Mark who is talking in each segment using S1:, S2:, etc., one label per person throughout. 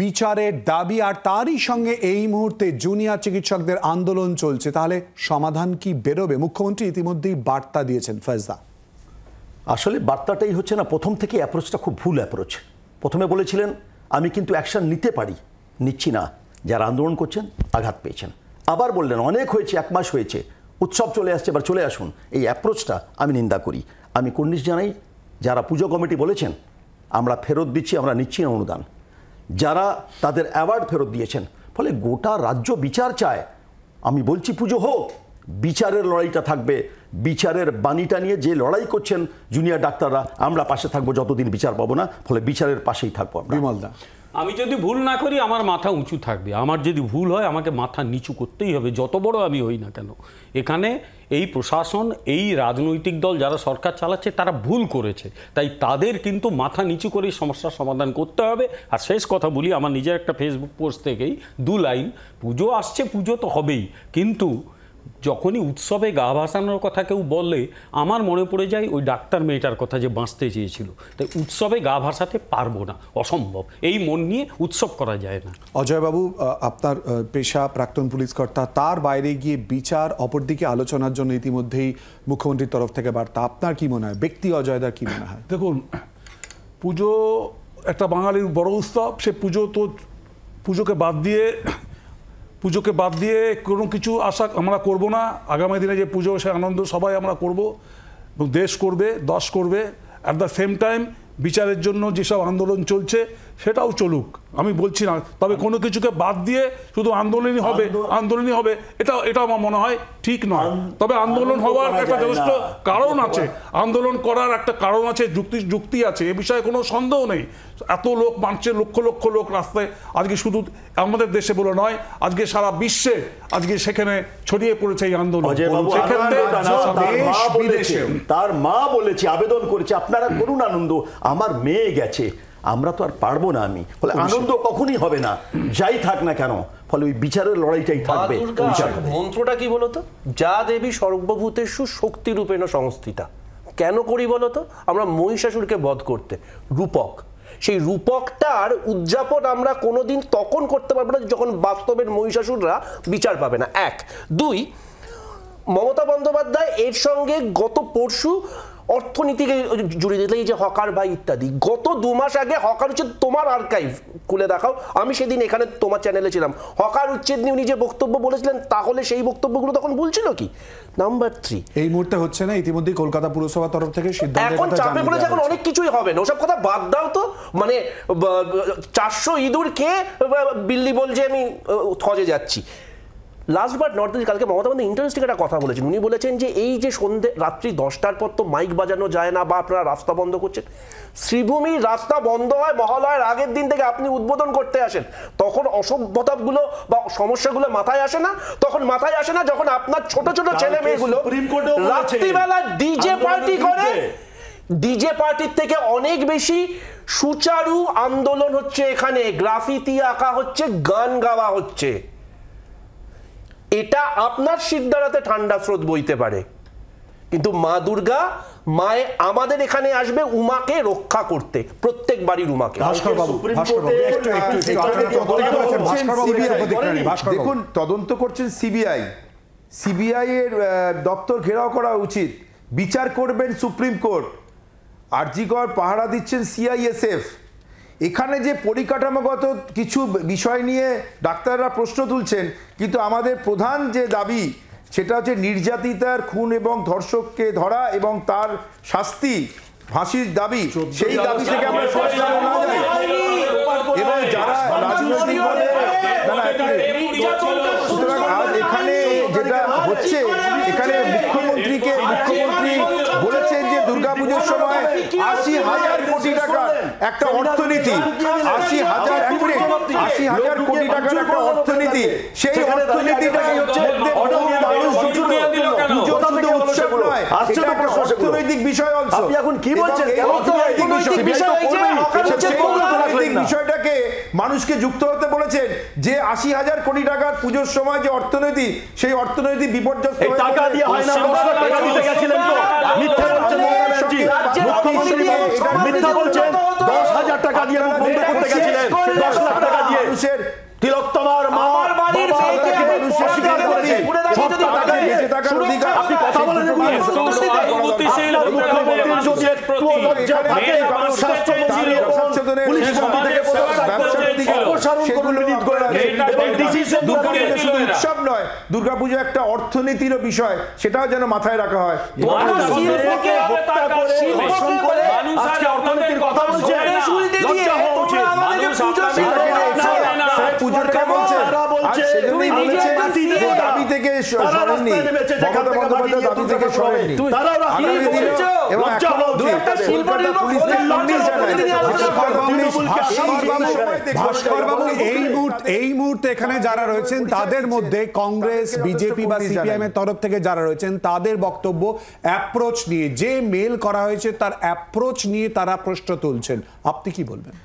S1: বিচারের দাবি, আর তারই সঙ্গে এই মুহূর্তে জুনিয়র চিকিৎসকদের আন্দোলন চলছে। তাহলে সমাধান কি বেরোবে? মুখ্যমন্ত্রী ইতিমধ্যেই বার্তা দিয়েছেন। ফয়জদা,
S2: আসলে বার্তাটাই হচ্ছে না, প্রথম থেকে অ্যাপ্রোচটা খুব ভুল অ্যাপ্রোচ। প্রথমে বলেছিলেন আমি কিন্তু অ্যাকশন নিতে পারি, নিচ্ছি না, যারা আন্দোলন করছেন আঘাত পেয়েছেন। আবার বললেন অনেক হয়েছে, 1 মাস হয়েছে, উৎসব চলে আসছে, এবার চলে আসুন। এই অ্যাপ্রোচটা আমি নিন্দা করি। আমি কুর্নিশ জানাই যারা পুজো কমিটি বলেছেন আমরা ফেরত দিচ্ছি, আমরা নিচ্ছি না অনুদান, যারা তাদের অ্যাওয়ার্ড ফেরত দিয়েছেন। ফলে গোটা রাজ্য বিচার চায়। আমি বলছি পুজো হোক, বিচারের লড়াইটা থাকবে। বিচারের বাণীটা নিয়ে যে লড়াই করছেন জুনিয়র ডাক্তাররা, আমরা পাশে থাকবো যতদিন বিচার পাবো না। ফলে বিচারের পাশেই থাকবো।
S1: বিমলদা,
S3: আমি যদি ভুল না করি আমার মাথা উঁচু থাকবে, আমার যদি ভুল হয় আমাকে মাথা নিচু করতেই হবে, যত বড় আমি হই না কেন। এখানে এই প্রশাসন, এই রাজনৈতিক দল যারা সরকার চালাচ্ছে তারা ভুল করেছে, তাই তাদের কিন্তু মাথা নিচু করে সমস্যার সমাধান করতে হবে। আর শেষ কথা বলি, আমার নিজের একটা ফেসবুক পোস্ট থেকেই 2 লাইন। পুজো আসছে, পুজো তো হবেই, কিন্তু যখনই উৎসবে গা ভাসানোর কথা কেউ বললে আমার মনে পড়ে যায় ওই ডাক্তার মেয়েটার কথা যে বাঁচতে চেয়েছিল। তাই উৎসবে গা ভাসাতে পারবো না, অসম্ভব। এই মন নিয়ে উৎসব করা যায় না।
S1: অজয়বাবু, আপনার পেশা প্রাক্তন পুলিশ কর্তা, তার বাইরে গিয়ে বিচার, অপরদিকে আলোচনার জন্য ইতিমধ্যেই মুখ্যমন্ত্রীর তরফ থেকে বার্তা। আপনার কি মনে হয়, ব্যক্তি অজয়দার কি মনে হয়?
S4: দেখুন, পুজো একটা বাঙালির বড় উৎসব। সে পুজো তো পুজোকে বাদ দিয়ে কোনো কিছু আশা আমরা করব না। আগামী দিনে যে পুজো, সে আনন্দ সবাই আমরা করব এবং দেশ করবে, দশ করবে। অ্যাট দ্য সেম টাইম বিচারের জন্য যেসব আন্দোলন চলছে সেটাও চলুক, আমি বলছি না। তবে কোনো কিছুকে বাদ দিয়ে শুধু আন্দোলনই হবে এটা আমার মনে হয় ঠিক নয়। তবে আন্দোলন হওয়ার একটা যথেষ্ট কারণ আছে, আন্দোলন করার একটা কারণ আছে, যুক্তি আছে, এ বিষয়ে কোনো সন্দেহ নেই। এত লোক মানছে, লক্ষ লক্ষ লোক রাস্তায় আজকে, শুধু আমাদের দেশে বলে নয়, আজকে সারা বিশ্বে আজকে সেখানে ছড়িয়ে পড়েছে এই আন্দোলন।
S2: তার মা বলেছে, আবেদন করেছে আপনারা করুন আনন্দ, আমার মেয়ে গেছে, আমরা তো আর পারবো না। আমি ফলে আনন্দ কখনই হবে না, যাই থাক না কেন। ফলে ওই বিচারের লড়াইটাই থাকবে।
S5: মন্ত্রটা কি বলতো? যা দেবী সর্বভূতেষু শক্তি রূপেণ সংস্থিতা। কেন করি বলতো? আমরা মহিষাসুরকে বধ করতে, রূপক, সেই রূপকটার উদযাপন আমরা কোনোদিন তখন করতে পারবো না যখন বাস্তবের মহিষাসুররা বিচার পাবে না। 1, 2, মমতা বন্দ্যোপাধ্যায় এর সঙ্গে গত পরশু অর্থনীতিকে জুড়ে দিলে, এই যে হকার ভাই ইত্যাদি, গত 2 মাস আগে হকার উচ্ছেদ, তোমার আর্কাইভ খুলে দেখাও, আমি সেদিন এখানে তোমার চ্যানেলে ছিলাম, হকার উচ্ছেদ নিয়ে উনি যে বক্তব্য বলেছিলেন, তাহলে সেই বক্তব্যগুলো তখন ভুলছিল কি? নাম্বার 3,
S1: এই মুহূর্তে হচ্ছে না, ইতিমধ্যে কলকাতা পুরসভা তরফ থেকে সিদ্ধান্ত,
S5: এখন চাপে পড়েছে, এখন অনেক কিছুই হবে না, ওসব কথা বাদ দাও তো। মানে 400 ইঁদুর খেয়ে বিল্লি বলছে আমি হজে যাচ্ছি। লাস্ট বাট নট লিস্ট, কালকে মমতা বন্দ্যোপাধ্যায় ইন্টারেস্টিং একটা কথা বলেছেন। উনি বলেছেন যে এই যে রাত্রি 10টার পর তো মাইক বাজানো যায় না, বা আপনারা রাস্তা বন্ধ করছেন। শ্রীভূমির রাস্তা বন্ধ হয় মহালয়ার আগের দিন থেকে, আপনি উদ্বোধন করতে আসেন, তখন অসভ্যতাগুলো বা সমস্যাগুলো মাথায় আসে না। তখন মাথায় আসে না যখন আপনার ছোট ছোট ছেলে মেয়েগুলো রাত্রিবেলা ডিজে পার্টি করে। ডিজে পার্টির থেকে অনেক বেশি সুচারু আন্দোলন হচ্ছে এখানে, গ্রাফিতি আঁকা হচ্ছে, গান গাওয়া হচ্ছে। এটা আপনার সিদ্ধারাতে ঠান্ডা স্রোত বইতে পারে, কিন্তু মা দুর্গা মায়ে আমাদের এখানে আসবে উমাকে রক্ষা করতে, প্রত্যেক বাড়ির উমাকে।
S6: দেখুন, তদন্ত করছেন সিবিআই এর দপ্তর ঘেরাও করা উচিত, বিচার করবেন সুপ্রিম কোর্ট, আরজিকর পাহারা দিচ্ছেন সিআইএসএফ। এখানে যে পরিকাঠামোগত কিছু বিষয় নিয়ে ডাক্তাররা প্রশ্ন তুলছেন, কিন্তু আমাদের প্রধান যে দাবি সেটা হচ্ছে নির্যাতিতার খুন এবং ধর্ষককে ধরা এবং তার শাস্তি, ফাঁসির দাবি। সেই দাবি থেকে আমরা সরে যাব না যাই, এবং যারা রাজনৈতিক বলে সুতরাং আজ এখানে যেটা হচ্ছে, এখানে মুখ্যমন্ত্রী বলেছেন যে দুর্গাপুজোর সময় 80,000 কোটি টাকার একটা অর্থনীতি, 80,000 কোটি টাকার একটা অর্থনীতি, সেই অর্থনীতিটাকে অর্থনৈতিক বিষয় অংশ। এখন কি বলছেন, বিষয়টাকে মানুষকে যুক্ত হতে বলেছেন যে 80,000 কোটি টাকার পুজোর সময় যে অর্থনীতি, সেই অর্থনৈতিক বিপর্যস্ত টাকা দিয়ে হয় না, টাকা দিতে গেছিলেন তো মিথ্যা বলছেন, মিথ্যা বলছেন, 10,000 টাকা দিয়ে বন্ধ করতে গেছিলেন, 10 লাখ টাকা দিয়ে মানুষের
S2: তিলোত্তমার মা
S5: আমার বাড়ির
S2: বাবা
S5: মেয়েকে
S2: তাকে
S5: আমি
S2: মানুষের
S5: পড়াশোনা
S2: স্বীকার
S5: করেছি।
S2: করেছে।
S5: ঘুরে দাঁড়িয়ে যদি
S2: সব
S5: বলে,
S6: বেঁচে থাকার
S5: সুরক্ষা
S6: অধিকার
S5: দাও।
S2: আপনি কথা বলেন এগুলো।
S3: মুখ্যমন্ত্রীর
S2: যদি একটু লজ্জা থাকে, স্বাস্থ্যমন্ত্রী এবং পুলিশ মন্ত্রী থেকে পদত্যাগ করে অপসারণ করুন মিনিট করে এবং ডিসিশন
S6: শুধু উৎসব নয়, দুর্গাপুজো একটা অর্থনীতিরও বিষয়, সেটাও যেন মাথায় রাখা হয়।
S5: মানুষ শিল্পকে
S2: হত্যা করে ধর্ষণ করে আজকে অর্থনীতির কথা বলছে। লজ্জা হওয়া উচিত।
S6: পুজোর কাজ বলছে, আর সেজন্যই বলেছে দাবি থেকে সরেননি, মমতা বন্দ্যোপাধ্যায় দাবি থেকে সরেননি। আগামী দিনেও এবং এখনো কলকাতা পুলিশকে লম্বিস জানায়।
S1: ভাস্করবাবু, এই মুহূর্তে এখানে যারা রয়েছেন তাদের মধ্যে কংগ্রেস, বিজেপি বা সিপিএম এর তরফ থেকে যারা রয়েছেন তাদের বক্তব্য অ্যাপ্রোচ নিয়ে, যে মেল করা হয়েছে তার অ্যাপ্রোচ নিয়ে তারা প্রশ্ন তুলছেন। আপনি কি বলবেন?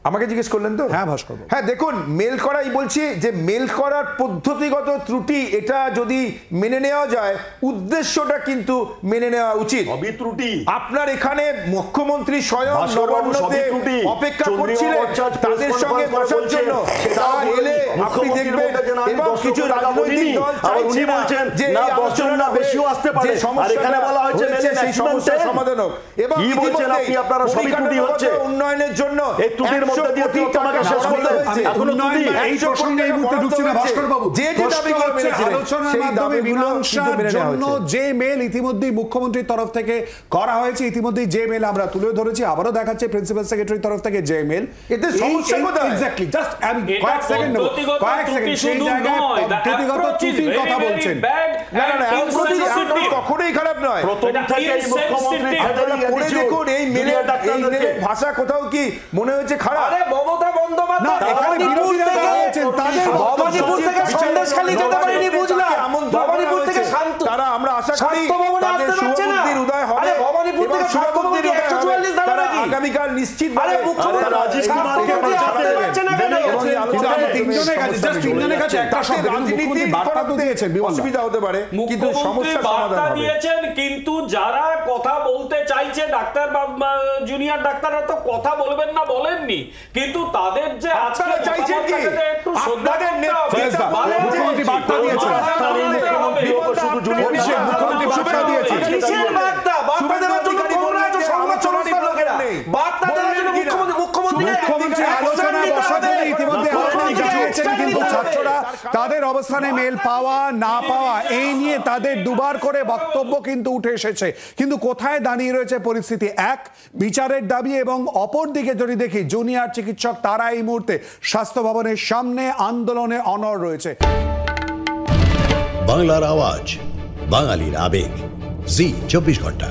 S6: আমাকে জিজ্ঞেস করলেন তো?
S1: হ্যাঁ ভাস্কর বাবু।
S6: হ্যাঁ, দেখুন, মেল করাই বলছি যে মেল করার পদ্ধতিগত ত্রুটি, এটা যদি মেনে নেওয়া যায়, উদ্দেশ্যটা কিন্তু মেনে নেওয়া উচিত।
S2: সবই ত্রুটি।
S6: আপনার এখানে মুখ্যমন্ত্রী স্বয়ং
S2: ভাস্করবাবু,
S6: নবান্নতে
S2: সবই ত্রুটি।
S6: অপেক্ষা
S2: চন্দ্রিমা
S6: করছিলেন
S2: ভট্টাচার্য
S6: তাদের
S2: প্রেস
S6: সঙ্গে
S2: কনফারেন্স
S6: বসার
S2: বলছেন,
S6: জন্য।
S2: সেটাও
S6: তারা এলে আপনি
S2: মুখ্যমন্ত্রীর
S6: দেখবেন
S2: বলতে যে না, আমি
S6: এবং
S2: 10
S6: কিছু
S2: জন টাকা
S6: রাজনৈতিক
S2: বলিনি।
S6: দল
S2: আবার
S6: চাইছে
S2: উনি
S6: না
S2: বলছেন
S6: যে
S2: না,
S6: এই
S2: 10 জন না,
S6: আলোচনা
S2: বেশিও আসতে পারে।
S6: যে
S2: আর
S6: সমস্যাটা
S2: এখানে বলা হয়েছে
S6: হয়েছে
S2: মেলে
S6: সেই সমস্যার
S2: ম্যানেজমেন্টে
S6: সমাধান হোক। এবং
S2: কি বলছেন আপনি? আপনারা সবই ত্রুটি হচ্ছে।
S6: উন্নয়নের জন্য
S2: এই ত্রুটির মধ্যে দিয়ে তিলোত্তমাকে শেষ করতে হয়েছে।
S1: এখনো ত্রুটি। এই প্রসঙ্গে এই মুহূর্তে ঢুকছি না ভাস্কর বাবু।
S6: যে দাবি করে মেনেছিলেন,
S1: আলোচনার
S6: সেই
S1: মাধ্যমে
S6: দাবিগুলো
S1: মীমাংসার
S6: কিন্তু মেনে নেওয়া
S1: জন্য
S6: হয়েছে।
S1: যে মেল ইতিমধ্যেই মুখ্যমন্ত্রীর তরফ থেকে করা হয়েছে, ইতিমধ্যেই যে মেল আমরা তুলে ধরেছি, আবারও দেখাচ্ছে প্রিন্সিপাল সেক্রেটারির তরফ থেকে যে মেল।
S6: এতে সমস্যা কোথায়?
S1: এক্স্যাক্টলি, জাস্ট আমি
S3: এটা
S1: কয়েক সেকেন্ড নেব,
S3: পদ্ধতিগত
S1: কয়েক সেকেন্ড।
S3: ত্রুটি
S1: সেই
S3: শুধু
S1: জায়গায়
S3: নয়, the
S1: পদ্ধতিগত
S3: approach is
S1: ত্রুটির
S3: very,
S1: কথা
S3: very
S1: বলছেন।
S3: bad
S6: না না না,
S3: and insensitive.
S6: কখনোই খারাপ নয়।
S2: প্রথম
S3: এটা
S2: থেকে এই মুখ্যমন্ত্রী
S3: insensitive.
S6: পড়ে দেখুন এই মেলের ভাষা কোথাও কি মনে হয়েছে খারাপ?
S5: আরে মমতা
S1: না,
S5: বন্দ্যোপাধ্যায়
S1: এখানে বিরোধীরা যারা রয়েছেন তাদের
S5: ভবানীপুর থেকে সন্দেশখালী যেতে পারেনি, বুঝলাম। ভবানীপুর থেকে শান্ত,
S6: তারা, আমরা আশা করি
S5: স্বাস্থ্য ভবনে
S6: তাদের
S5: আসতে পারছে না।
S6: শুভবুদ্ধির উদয় হবে।
S5: আরে ভবানীপুর
S6: এবং
S5: থেকে স্বাস্থ্য
S6: শুভবুদ্ধির
S5: ভবনে
S6: উদয় হবে।
S5: 144 দাঁড়ানো
S6: তারা
S5: নাকি?
S6: আগামীকাল নিশ্চিত
S5: আরে মুখ্যমন্ত্রী
S2: রাজীব কুমারকে
S5: আসতে পারছে না কেন?
S1: কিন্তু আমি তিনজনের কাছে, জাস্ট তিনজনের কাছে একটা শব্দ, কিন্তু মুখ্যমন্ত্রী বার্তা তো দিয়েছেন, বিমল দা।
S6: অসুবিধা হতে পারে, কিন্তু
S3: মুখ্যমন্ত্রী
S6: সমস্যার সমাধান
S3: বার্তা
S6: হবে।
S3: দিয়েছেন, কিন্তু যারা কথা বলতে চাইছে, ডাক্তার বা জুনিয়র ডাক্তাররা তো কথা বলবেন না বলেননি, কিন্তু তাদের যে আজকে
S6: আপনারা চাইছেন কি?
S3: কথাবার্তাটাকে একটু শ্রদ্ধা
S6: আপনাদের
S3: করতে হবে।
S6: নেতৃত্ব
S3: মানে
S1: মুখ্যমন্ত্রী বার্তা দিয়েছেন। অভিষেক, মুখ্যমন্ত্রী বার্তা দিয়েছেন।
S5: কিসের বার্তা? বার্তা দেওয়ার জন্য তোমরা আছো সংবাদ সংস্থার লোকেরা। বার্তা দেওয়ার জন্য
S1: মুখ্যমন্ত্রী আলোচনা বসার জন্য ইতিমধ্যে আলোচনা জানিয়েছেন, কিন্তু ছাত্ররা তাদের অবস্থানে মেল পাওয়া না পাওয়া এই নিয়ে তাদের দুবার করে বক্তব্য কিন্তু উঠে এসেছে। কিন্তু কোথায় দাঁড়িয়ে রয়েছে পরিস্থিতি? এক, বিচারের দাবি, এবং অপর দিকে যদি দেখি জুনিয়র চিকিৎসক তারা এই মুহূর্তে স্বাস্থ্য ভবনের সামনে আন্দোলনে অনড় রয়েছে।
S7: বাংলার আওয়াজ, বাঙালির আবেগ, জি 24 ঘন্টা।